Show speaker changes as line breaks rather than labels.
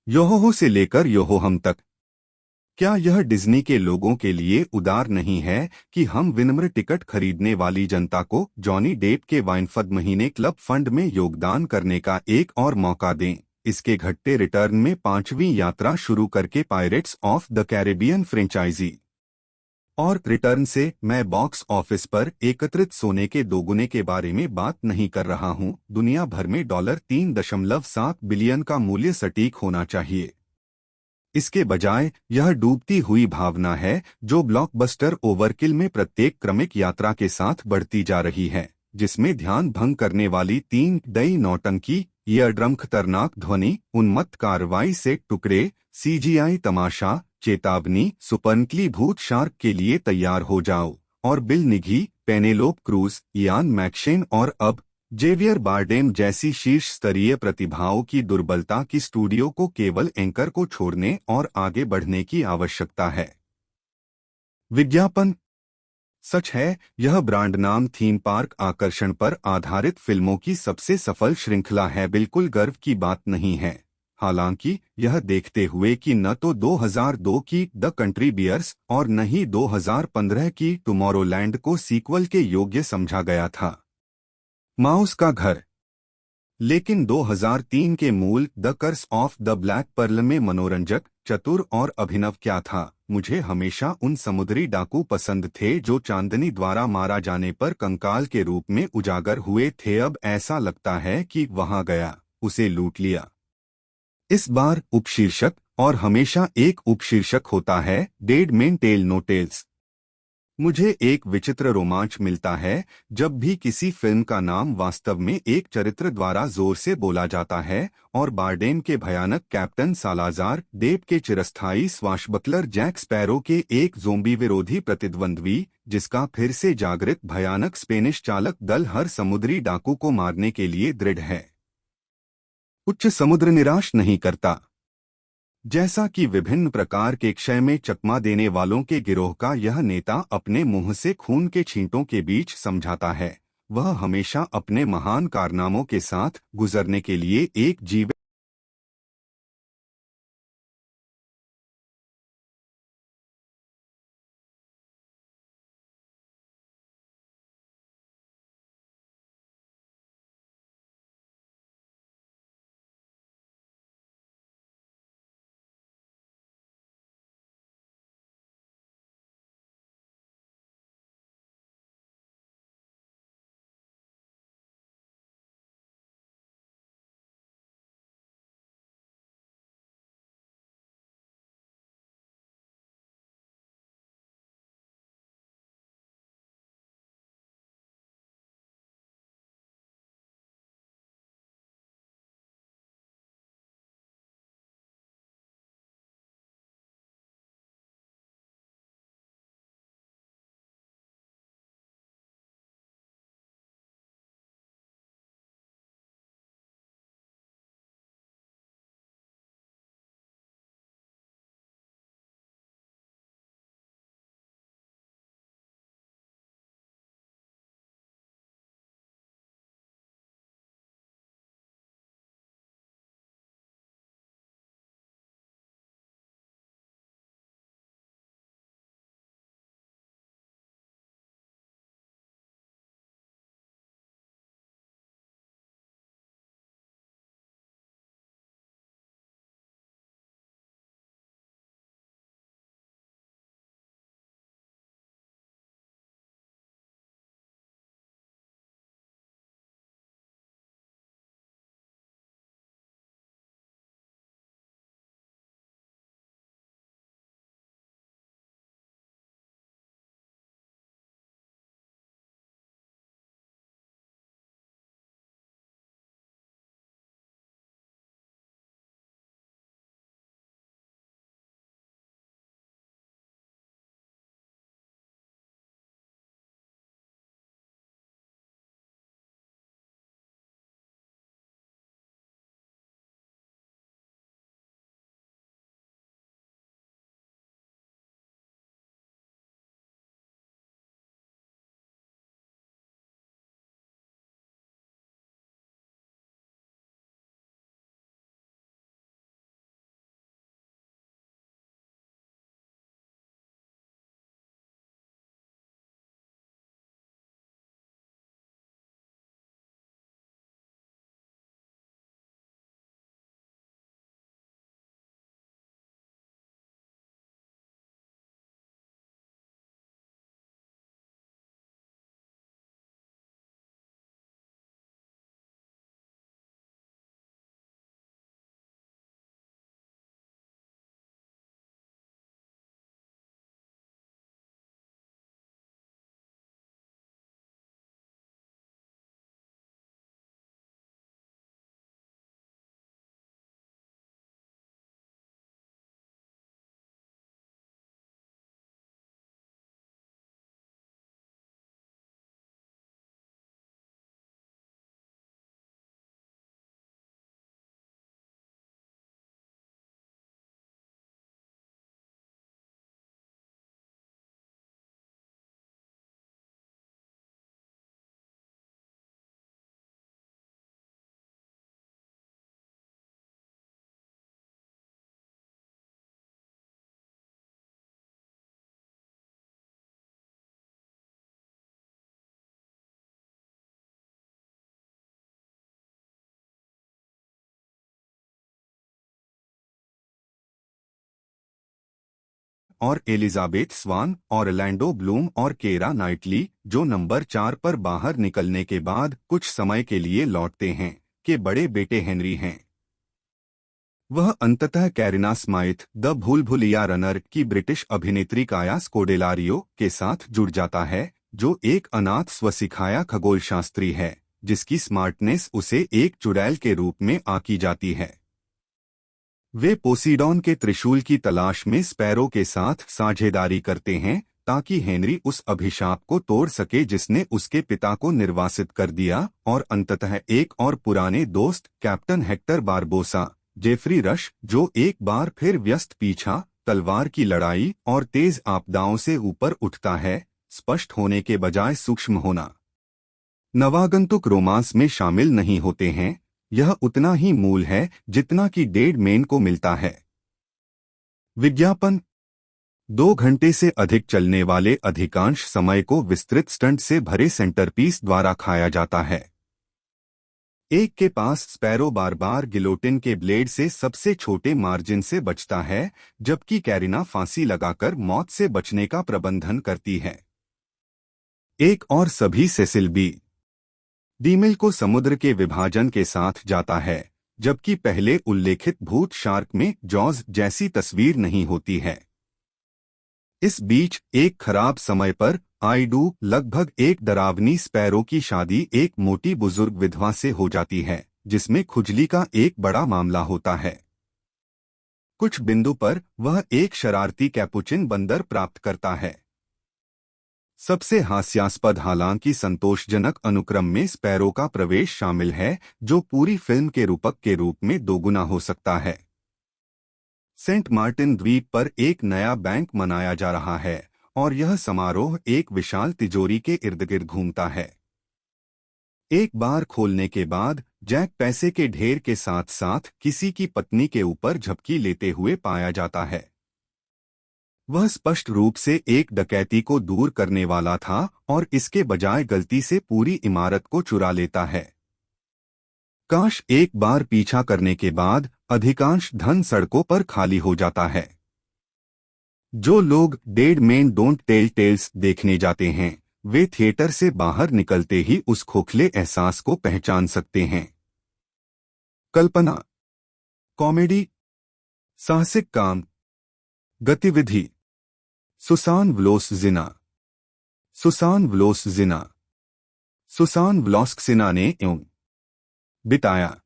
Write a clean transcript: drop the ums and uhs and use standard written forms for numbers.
Yoho से लेकर Yoho हम तक। क्या यह डिज्नी के लोगों के लिए उदार नहीं है कि हम विनम्र टिकट खरीदने वाली जनता को जॉनी डेप के वाइनफद महीने क्लब फंड में योगदान करने का एक और मौका दें? इसके घटते रिटर्न में पांचवीं यात्रा शुरू करके Pirates of the Caribbean franchise और रिटर्न से मैं बॉक्स ऑफिस पर एकत्रित सोने के दोगुने के बारे में बात नहीं कर रहा हूं। दुनिया भर में $3.7 बिलियन का मूल्य सटीक होना चाहिए। इसके बजाय यह डूबती हुई भावना है जो ब्लॉकबस्टर ओवरकिल में प्रत्येक क्रमिक यात्रा के साथ बढ़ती जा रही है, जिसमें ध्यान भंग करने वाली तीन दई नौटंकी, ईयरड्रम खतरनाक ध्वनि, उन्मत्त कार्रवाई से टुकड़े, सीजीआई तमाशा, चेतावनी, सुपरनकली भूत शार्क के लिए तैयार हो जाओ, और Bill Nighy, Penelope Cruz, Ian McShane और अब जेवियर बारडेम जैसी शीर्ष स्तरीय प्रतिभाओं की दुर्बलता की स्टूडियो को केवल एंकर को छोड़ने और आगे बढ़ने की आवश्यकता है। विज्ञापन। सच है, यह ब्रांड नाम थीम पार्क आकर्षण पर आधारित फिल्मों की सबसे सफल श्रृंखला है, बिल्कुल गर्व की बात नहीं है। हालांकि यह देखते हुए कि न तो 2002 की द कंट्री बियर्स और न ही 2015 की टुमारोलैंड को सीक्वल के योग्य समझा गया था। माउस का घर। लेकिन 2003 के मूल The Curse of the Black Pearl में मनोरंजक, चतुर और अभिनव क्या था? मुझे हमेशा उन समुद्री डाकू पसंद थे जो चांदनी द्वारा मारा जाने पर कंकाल के रूप में उजागर हुए थे। अब ऐसा लगता है कि वहां गया, उसे लूट लिया। इस बार उपशीर्षक, और हमेशा एक उपशीर्षक होता है, Dead Men Tell No Tales. मुझे एक विचित्र रोमांच मिलता है जब भी किसी फिल्म का नाम वास्तव में एक चरित्र द्वारा जोर से बोला जाता है, और बारडेम के भयानक कैप्टन सालाजार, डेप के चिरस्थायी स्वाशबकलर जैक स्पैरो के एक ज़ोंबी विरोधी प्रतिद्वंद्वी, जिसका फिर से जागृत भयानक स्पेनिश चालक दल हर समुद्री डाकू को मारने के लिए दृढ़ है। उच्च समुद्र निराश नहीं करता। जैसा कि विभिन्न प्रकार के क्षय में चकमा देने वालों के गिरोह का यह नेता अपने मुंह से खून के छींटों के बीच समझाता है, वह हमेशा अपने महान कारनामों के साथ गुजरने के लिए एक जीवित और एलिजाबेथ स्वान, ऑरलैंडो ब्लूम और केरा नाइटली, जो नंबर 4 पर बाहर निकलने के बाद कुछ समय के लिए लौटते हैं, के बड़े बेटे हेनरी हैं। वह अंततः कैरिना स्माइथ, द भूल-भुलैया रनर की ब्रिटिश अभिनेत्री काया स्कोडेलारियो के साथ जुड़ जाता है, जो एक अनाथ स्वसिखाया खगोलशास्त्री है, जिसकी स्मार्टनेस उसे एक चुड़ैल के रूप में आंकी जाती है। वे पोसीडॉन के त्रिशूल की तलाश में स्पैरो के साथ साझेदारी करते हैं ताकि हेनरी उस अभिशाप को तोड़ सके जिसने उसके पिता को निर्वासित कर दिया, और अंततः एक और पुराने दोस्त captain Hector Barbossa, Geoffrey Rush, जो एक बार फिर व्यस्त पीछा, तलवार की लड़ाई और तेज आपदाओं से ऊपर उठता है, स्पष्ट होने के बजाय सूक्ष्म होना। नवागंतुक रोमांस में शामिल नहीं होते हैं, यह उतना ही मूल है जितना कि डेड मैन को मिलता है। विज्ञापन 2 घंटे से अधिक चलने वाले अधिकांश समय को विस्तृत स्टंट से भरे सेंटरपीस द्वारा खाया जाता है। एक के पास स्पैरो बार बार गिलोटिन के ब्लेड से सबसे छोटे मार्जिन से बचता है, जबकि कैरिना फांसी लगाकर मौत से बचने का प्रबंधन करती है। एक और सभी सेसिल बी. डीमिल को समुद्र के विभाजन के साथ जाता है, जबकि पहले उल्लेखित भूत शार्क में जॉज जैसी तस्वीर नहीं होती है। इस बीच एक खराब समय पर आई डू लगभग एक डरावनी स्पैरो की शादी एक मोटी बुजुर्ग विधवा से हो जाती है, जिसमें खुजली का एक बड़ा मामला होता है। कुछ बिंदु पर वह एक शरारती कैपुचिन बंदर प्राप्त करता है। सबसे हास्यास्पद हालांकि संतोषजनक अनुक्रम में स्पैरो का प्रवेश शामिल है, जो पूरी फिल्म के रूपक के रूप में दोगुना हो सकता है। सेंट मार्टिन द्वीप पर एक नया बैंक मनाया जा रहा है और यह समारोह एक विशाल तिजोरी के इर्द-गिर्द घूमता है। एक बार खोलने के बाद जैक पैसे के ढेर के साथ साथ किसी की पत्नी के ऊपर झपकी लेते हुए पाया जाता है। वह स्पष्ट रूप से एक डकैती को दूर करने वाला था और इसके बजाय गलती से पूरी इमारत को चुरा लेता है। काश एक बार पीछा करने के बाद अधिकांश धन सड़कों पर खाली हो जाता है। जो लोग Dead Man Don't Tell Tales देखने जाते हैं, वे थिएटर से बाहर निकलते ही उस खोखले एहसास को पहचान सकते हैं। कल्पना, कॉमेडी, साहसिक काम, गतिविधि। सुसान व्लोस्जिना। सुसान व्लोस्जिना। सुसान व्लोस्कसिना ने बिताया।